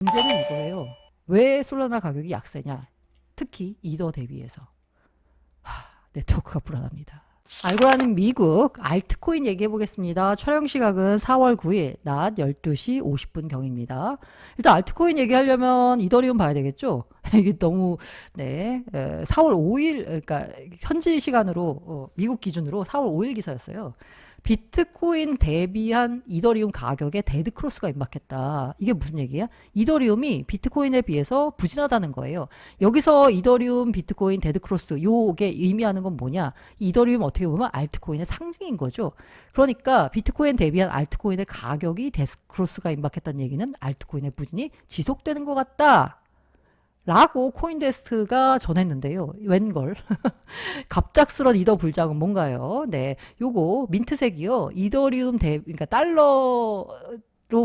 문제는 이거예요. 왜 솔라나 가격이 약세냐? 특히 이더 대비해서. 네트워크가 불안합니다. 알고라는 미국 알트코인 얘기해 보겠습니다. 촬영 시각은 4월 9일 낮 12시 50분경입니다. 일단 알트코인 얘기하려면 이더리움 봐야 되겠죠? 이게 너무 4월 5일 그러니까 현지 시간으로 미국 기준으로 4월 5일 기사였어요. 비트코인 대비한 이더리움 가격에 데드크로스가 임박했다. 이게 무슨 얘기야? 이더리움이 비트코인에 비해서 부진하다는 거예요. 여기서 이더리움, 비트코인, 데드크로스 요게 의미하는 건 뭐냐? 이더리움 어떻게 보면 알트코인의 상징인 거죠. 그러니까 비트코인 대비한 알트코인의 가격이 데드크로스가 임박했다는 얘기는 알트코인의 부진이 지속되는 것 같다. 라고 코인데스크가 전했는데요. 웬걸? 갑작스런 이더 불장은 뭔가요? 네, 요거 민트색이요. 이더리움 그러니까 달러로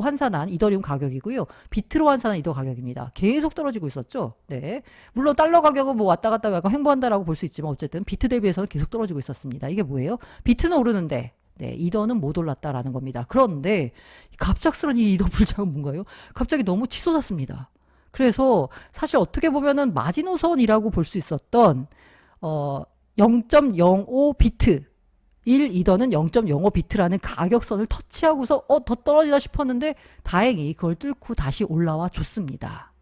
환산한 이더리움 가격이고요. 비트로 환산한 이더 가격입니다. 계속 떨어지고 있었죠. 네, 물론 달러 가격은 뭐 왔다 갔다 약간 횡보한다라고 볼 수 있지만 어쨌든 비트 대비해서는 계속 떨어지고 있었습니다. 이게 뭐예요? 비트는 오르는데 이더는 못 올랐다라는 겁니다. 그런데 갑작스런 이 이더 불장은 뭔가요? 갑자기 너무 치솟았습니다. 그래서 사실 어떻게 보면은 마지노선이라고 볼 수 있었던 0.05 비트 1 이더는 0.05 비트라는 가격선을 터치하고서 더 떨어지다 싶었는데 다행히 그걸 뚫고 다시 올라와 줬습니다.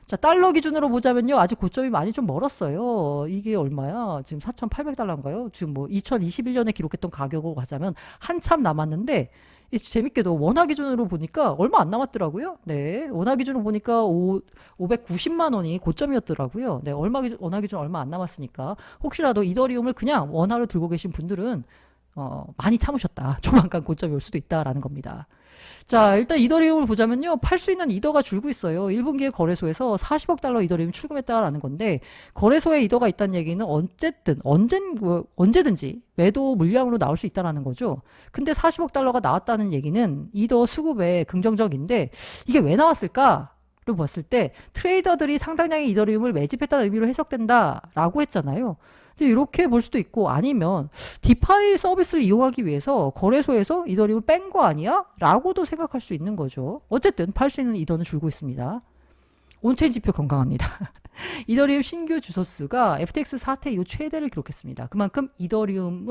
자, 달러 기준으로 보자면요. 아직 고점이 많이 좀 멀었어요. 이게 얼마야? 지금 4,800달러인가요? 지금 뭐 2021년에 기록했던 가격으로 가자면 한참 남았는데 재밌게도 원화 기준으로 보니까 얼마 안 남았더라고요. 네, 원화 기준으로 보니까 590만 원이 고점이었더라고요. 네, 원화 기준 얼마 안 남았으니까 혹시라도 이더리움을 그냥 원화로 들고 계신 분들은 많이 참으셨다. 조만간 고점이 올 수도 있다라는 겁니다. 자, 일단 이더리움을 보자면요. 팔 수 있는 이더가 줄고 있어요. 1분기에 거래소에서 40억 달러 이더리움 출금했다라는 건데 거래소에 이더가 있다는 얘기는 어쨌든 언제든지 매도 물량으로 나올 수 있다라는 거죠. 근데 40억 달러가 나왔다는 얘기는 이더 수급에 긍정적인데 이게 왜 나왔을까? 를 봤을 때 트레이더들이 상당량의 이더리움을 매집했다는 의미로 해석된다라고 했잖아요. 근데 이렇게 볼 수도 있고 아니면 디파이 서비스를 이용하기 위해서 거래소에서 이더리움을 뺀 거 아니야? 라고도 생각할 수 있는 거죠. 어쨌든 팔 수 있는 이더는 줄고 있습니다. 온체인 지표 건강합니다. 이더리움 신규 주소수가 FTX 사태 이후 최대를 기록했습니다. 그만큼 이더리움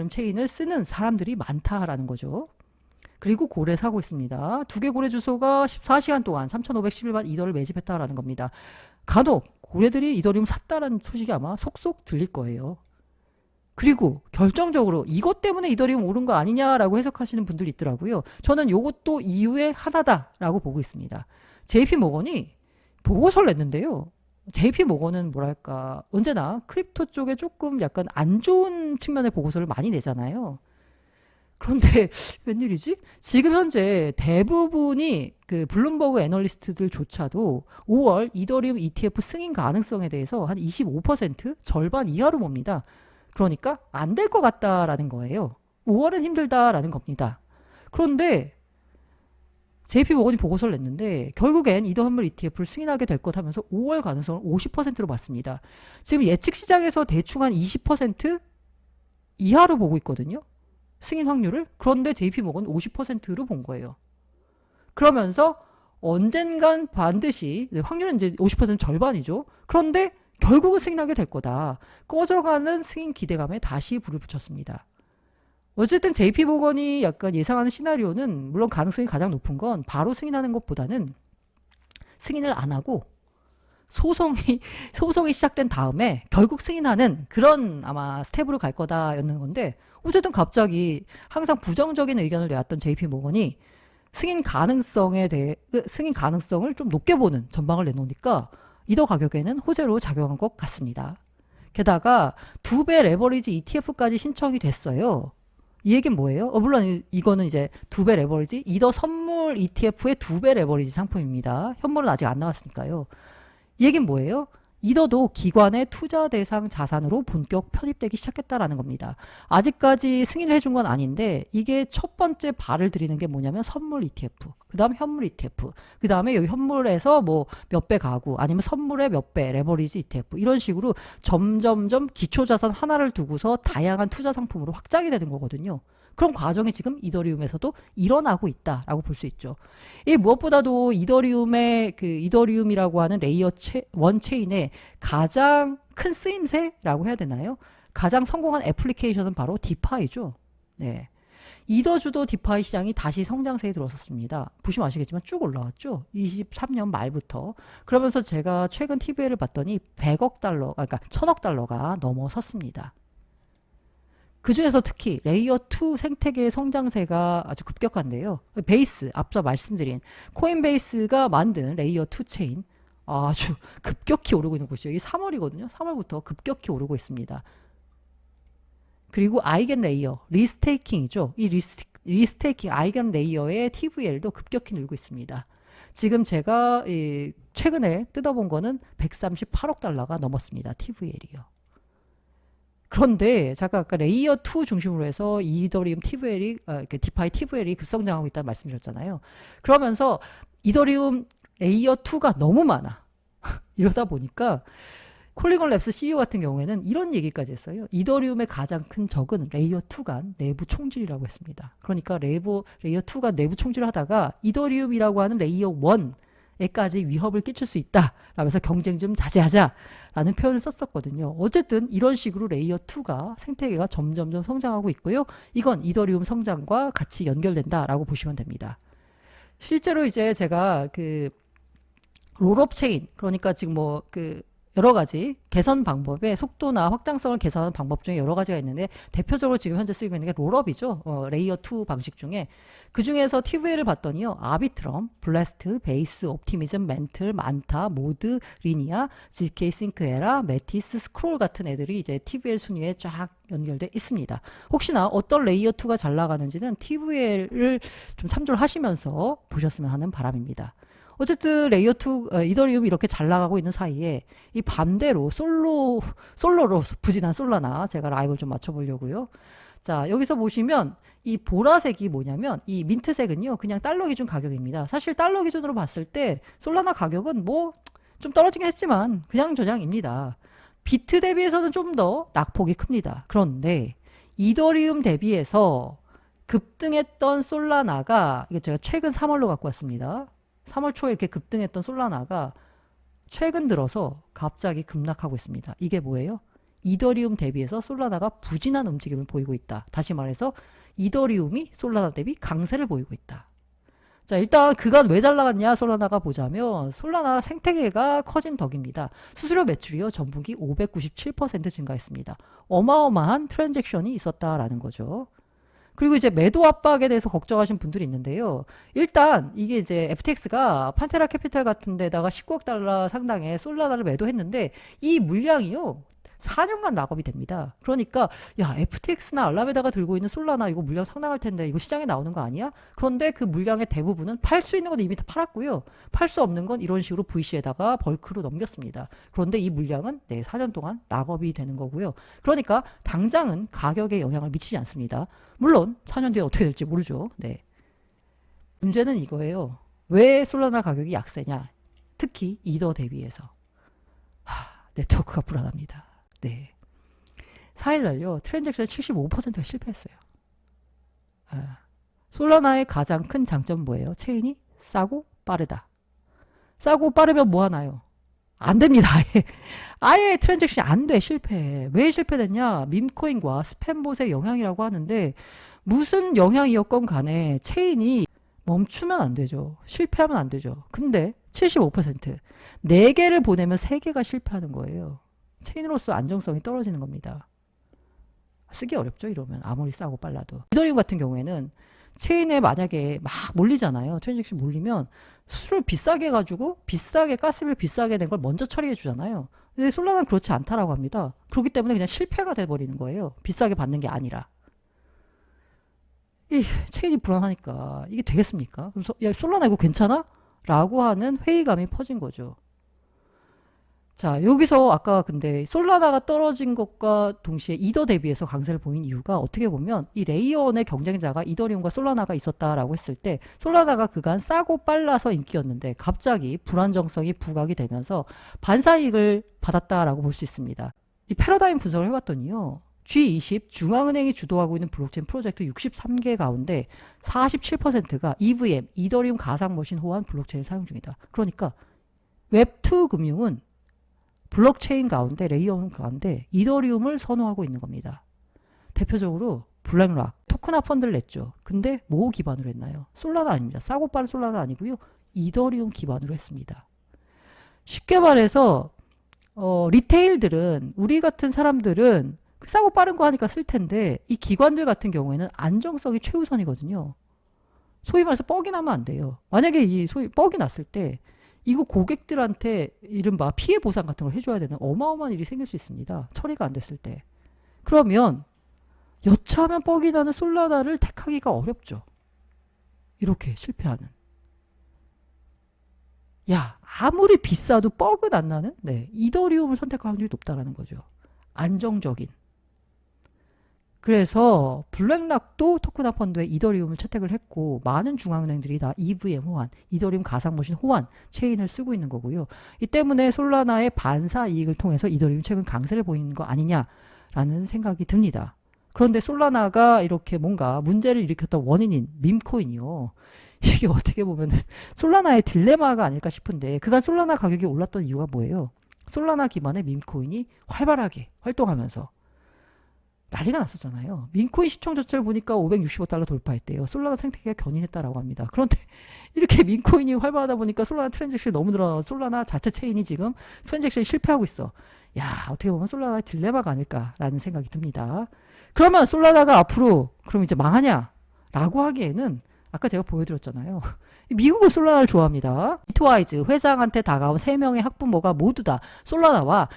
체인을 쓰는 사람들이 많다라는 거죠. 그리고 고래 사고 있습니다. 두 개 고래 주소가 14시간 동안 3,511만 이더를 매집했다라는 겁니다. 간혹 고래들이 이더리움 샀다라는 소식이 아마 속속 들릴 거예요. 그리고 결정적으로 이것 때문에 이더리움 오른 거 아니냐라고 해석하시는 분들이 있더라고요. 저는 이것도 이유의 하나다라고 보고 있습니다. JP모건이 보고서를 냈는데요. JP모건은 뭐랄까 언제나 크립토 쪽에 조금 약간 안 좋은 측면의 보고서를 많이 내잖아요. 그런데 웬일이지? 지금 현재 대부분이 그 블룸버그 애널리스트들조차도 5월 이더리움 ETF 승인 가능성에 대해서 한 25% 절반 이하로 봅니다. 그러니까 안 될 것 같다라는 거예요. 5월은 힘들다라는 겁니다. 그런데 JP모건이 보고서를 냈는데 결국엔 이더 현물 ETF를 승인하게 될 것 하면서 5월 가능성을 50%로 봤습니다. 지금 예측 시장에서 대충 한 20% 이하로 보고 있거든요. 승인 확률을. 그런데 JP모건은 50%로 본 거예요. 그러면서 언젠간 반드시 확률은 이제 50% 절반이죠. 그런데 결국은 승인하게 될 거다. 꺼져가는 승인 기대감에 다시 불을 붙였습니다. 어쨌든 JP모건이 약간 예상하는 시나리오는 물론 가능성이 가장 높은 건 바로 승인하는 것보다는 승인을 안 하고 소송이 시작된 다음에 결국 승인하는 그런 아마 스텝으로 갈 거다였는 건데 어쨌든 갑자기 항상 부정적인 의견을 내왔던 JP모건이 승인 가능성을 좀 높게 보는 전망을 내놓으니까 이더 가격에는 호재로 작용한 것 같습니다. 게다가 2배 레버리지 ETF까지 신청이 됐어요. 이 얘기는 뭐예요? 물론 이거는 이제 2배 레버리지 이더 선물 ETF의 2배 레버리지 상품입니다. 현물은 아직 안 나왔으니까요. 이 얘기는 뭐예요? 이더도 기관의 투자 대상 자산으로 본격 편입되기 시작했다라는 겁니다. 아직까지 승인을 해준 건 아닌데 이게 첫 번째 발을 들이는 게 뭐냐면 선물 ETF, 그 다음 현물 ETF, 그 다음에 여기 현물에서 뭐 몇 배 가구 아니면 선물의 몇 배 레버리지 ETF 이런 식으로 점점점 기초자산 하나를 두고서 다양한 투자 상품으로 확장이 되는 거거든요. 그런 과정이 지금 이더리움에서도 일어나고 있다라고 볼 수 있죠. 이 무엇보다도 이더리움의 그 이더리움이라고 하는 레이어 원 체인의 가장 큰 쓰임새라고 해야 되나요? 가장 성공한 애플리케이션은 바로 디파이죠. 네. 이더주도 디파이 시장이 다시 성장세에 들어섰습니다. 보시면 아시겠지만 쭉 올라왔죠. 23년 말부터. 그러면서 제가 최근 TV를 봤더니 100억 달러, 그러니까 1000억 달러가 넘어섰습니다. 그 중에서 특히 레이어 2 생태계의 성장세가 아주 급격한데요. 베이스, 앞서 말씀드린 코인베이스가 만든 레이어 2 체인 아주 급격히 오르고 있는 곳이죠. 이게 3월이거든요. 3월부터 급격히 오르고 있습니다. 그리고 아이겐 레이어, 리스테이킹이죠. 이 리스테이킹 아이겐 레이어의 TVL도 급격히 늘고 있습니다. 지금 제가 최근에 뜯어본 거는 138억 달러가 넘었습니다. TVL이요. 그런데 제가 아까 레이어 2 중심으로 해서 이더리움 TVL이 디파이 TVL이 급성장하고 있다는 말씀드렸잖아요. 그러면서 이더리움 레이어 2가 너무 많아. 이러다 보니까 콜리건 랩스 CEO 같은 경우에는 이런 얘기까지 했어요. 이더리움의 가장 큰 적은 레이어 2간 내부 총질이라고 했습니다. 그러니까 레이어 2가 내부 총질을 하다가 이더리움이라고 하는 레이어 1에까지 위협을 끼칠 수 있다 라면서 경쟁 좀 자제하자라는 표현을 썼었거든요. 어쨌든 이런 식으로 레이어 2가 생태계가 점점점 성장하고 있고요. 이건 이더리움 성장과 같이 연결된다라고 보시면 됩니다. 실제로 이제 제가 그 롤업 체인, 그러니까 지금 여러 가지 개선 방법의 속도나 확장성을 개선하는 방법 중에 여러 가지가 있는데 대표적으로 지금 현재 쓰이고 있는 게 롤업이죠. 레이어 2 방식 중에 그 중에서 TVL을 봤더니요. 아비트럼, 블래스트, 베이스, 옵티미즘, 멘틀, 만타, 모드, 리니아, GK 싱크에라, 메티스, 스크롤 같은 애들이 이제 TVL 순위에 쫙 연결돼 있습니다. 혹시나 어떤 레이어 2가 잘 나가는지는 TVL을 좀 참조를 하시면서 보셨으면 하는 바람입니다. 어쨌든 레이어 2 이더리움이 이렇게 잘 나가고 있는 사이에 이 반대로 솔로로 부진한 솔라나 제가 라이브를 좀 맞춰보려고요. 자, 여기서 보시면 이 보라색이 뭐냐면 이 민트색은요 그냥 달러 기준 가격입니다. 사실 달러 기준으로 봤을 때 솔라나 가격은 뭐 좀 떨어지긴 했지만 그냥 저장입니다. 비트 대비해서는 좀 더 낙폭이 큽니다. 그런데 이더리움 대비해서 급등했던 솔라나가 이거 제가 최근 3월로 갖고 왔습니다. 3월 초에 이렇게 급등했던 솔라나가 최근 들어서 갑자기 급락하고 있습니다. 이게 뭐예요? 이더리움 대비해서 솔라나가 부진한 움직임을 보이고 있다. 다시 말해서 이더리움이 솔라나 대비 강세를 보이고 있다. 자, 일단 그간 왜 잘 나갔냐 솔라나가 보자면 솔라나 생태계가 커진 덕입니다. 수수료 매출이요 전분기 597% 증가했습니다. 어마어마한 트랜잭션이 있었다라는 거죠. 그리고 이제 매도 압박에 대해서 걱정하신 분들이 있는데요. 일단 이게 이제 FTX가 판테라 캐피탈 같은 데다가 19억 달러 상당의 솔라나를 매도했는데 이 물량이요. 4년간 락업이 됩니다. 그러니까 야 FTX나 알라메다가 들고 있는 솔라나 이거 물량 상당할 텐데 이거 시장에 나오는 거 아니야? 그런데 그 물량의 대부분은 팔 수 있는 건 이미 다 팔았고요. 팔 수 없는 건 이런 식으로 VC에다가 벌크로 넘겼습니다. 그런데 이 물량은 4년 동안 락업이 되는 거고요. 그러니까 당장은 가격에 영향을 미치지 않습니다. 물론 4년 뒤에 어떻게 될지 모르죠. 네. 문제는 이거예요. 왜 솔라나 가격이 약세냐? 특히 이더 대비해서. 네트워크가 불안합니다. 네. 4일날요. 트랜잭션 75%가 실패했어요. 솔라나의 가장 큰 장점 뭐예요? 체인이 싸고 빠르다. 싸고 빠르면 뭐 하나요? 안 됩니다. 아예 트랜잭션이 안 돼. 실패해. 왜 실패됐냐? 밈코인과 스팸봇의 영향이라고 하는데 무슨 영향이었건 간에 체인이 멈추면 안 되죠. 실패하면 안 되죠. 근데 75% 4개를 보내면 3개가 실패하는 거예요. 체인으로서 안정성이 떨어지는 겁니다. 쓰기 어렵죠. 이러면 아무리 싸고 빨라도. 이더리움 같은 경우에는 체인에 만약에 막 몰리잖아요. 트랜잭션 몰리면 수수료를 비싸게 해가지고 가스비를 비싸게 낸 걸 먼저 처리해 주잖아요. 근데 솔라나는 그렇지 않다라고 합니다. 그렇기 때문에 그냥 실패가 돼버리는 거예요. 비싸게 받는 게 아니라. 이 체인이 불안하니까 이게 되겠습니까? 그래서 야 솔라나 이거 괜찮아? 라고 하는 회의감이 퍼진 거죠. 자, 여기서 아까 근데 솔라나가 떨어진 것과 동시에 이더 대비해서 강세를 보인 이유가 어떻게 보면 이 레이어원의 경쟁자가 이더리움과 솔라나가 있었다라고 했을 때 솔라나가 그간 싸고 빨라서 인기였는데 갑자기 불안정성이 부각이 되면서 반사이익을 받았다라고 볼 수 있습니다. 이 패러다임 분석을 해봤더니요. G20 중앙은행이 주도하고 있는 블록체인 프로젝트 63개 가운데 47%가 EVM, 이더리움 가상머신 호환 블록체인을 사용 중이다. 그러니까 웹2 금융은 블록체인 가운데, 레이어 가운데 이더리움을 선호하고 있는 겁니다. 대표적으로 블랙락, 토크나 펀드를 냈죠. 근데 뭐 기반으로 했나요? 솔라나 아닙니다. 싸고 빠른 솔라나 아니고요. 이더리움 기반으로 했습니다. 쉽게 말해서 리테일들은, 우리 같은 사람들은 싸고 빠른 거 하니까 쓸 텐데, 이 기관들 같은 경우에는 안정성이 최우선이거든요. 소위 말해서 뻑이 나면 안 돼요. 만약에 이 소위 뻑이 났을 때 이거 고객들한테 이른바 피해 보상 같은 걸 해줘야 되는 어마어마한 일이 생길 수 있습니다. 처리가 안 됐을 때. 그러면 여차하면 뻑이 나는 솔라나를 택하기가 어렵죠. 이렇게 실패하는. 야, 아무리 비싸도 뻑은 안 나는, 네, 이더리움을 선택할 확률이 높다라는 거죠. 안정적인. 그래서 블랙락도 토크나 펀드에 이더리움을 채택을 했고, 많은 중앙은행들이 다 EVM 호환, 이더리움 가상머신 호환 체인을 쓰고 있는 거고요. 이 때문에 솔라나의 반사 이익을 통해서 이더리움 최근 강세를 보이는 거 아니냐라는 생각이 듭니다. 그런데 솔라나가 이렇게 뭔가 문제를 일으켰던 원인인 밈코인이요. 이게 어떻게 보면 솔라나의 딜레마가 아닐까 싶은데, 그간 솔라나 가격이 올랐던 이유가 뭐예요? 솔라나 기반의 밈코인이 활발하게 활동하면서 난리가 났었잖아요. 밈코인 시총 자체를 보니까 $565 돌파했대요. 솔라나 생태계가 견인했다라고 합니다. 그런데 이렇게 밈코인이 활발하다 보니까 솔라나 트랜잭션이 너무 늘어나서 솔라나 자체 체인이 지금 트랜잭션이 실패하고 있어. 야, 어떻게 보면 솔라나의 딜레마가 아닐까라는 생각이 듭니다. 그러면 솔라나가 앞으로 그럼 이제 망하냐? 라고 하기에는 아까 제가 보여드렸잖아요. 미국은 솔라나를 좋아합니다. 비트와이즈 회장한테 다가온 3명의 학부모가 모두 다 솔라나와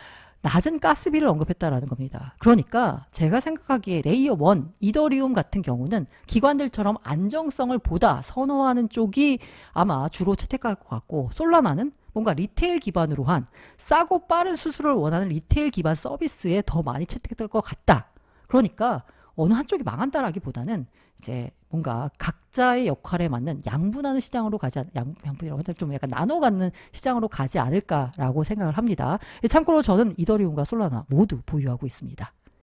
낮은 가스비를 언급했다라는 겁니다. 그러니까 제가 생각하기에 레이어 1, 이더리움 같은 경우는 기관들처럼 안정성을 보다 선호하는 쪽이 아마 주로 채택할 것 같고, 솔라나는 뭔가 리테일 기반으로 한 싸고 빠른 수수료를 원하는 리테일 기반 서비스에 더 많이 채택될 것 같다. 그러니까 어느 한쪽이 망한다라기보다는 이제 뭔가 각자의 역할에 맞는 양분하는 시장으로 가지, 양분이라고 하면 좀 약간 나눠 갖는 시장으로 가지 않을까라고 생각을 합니다. 참고로 저는 이더리움과 솔라나 모두 보유하고 있습니다.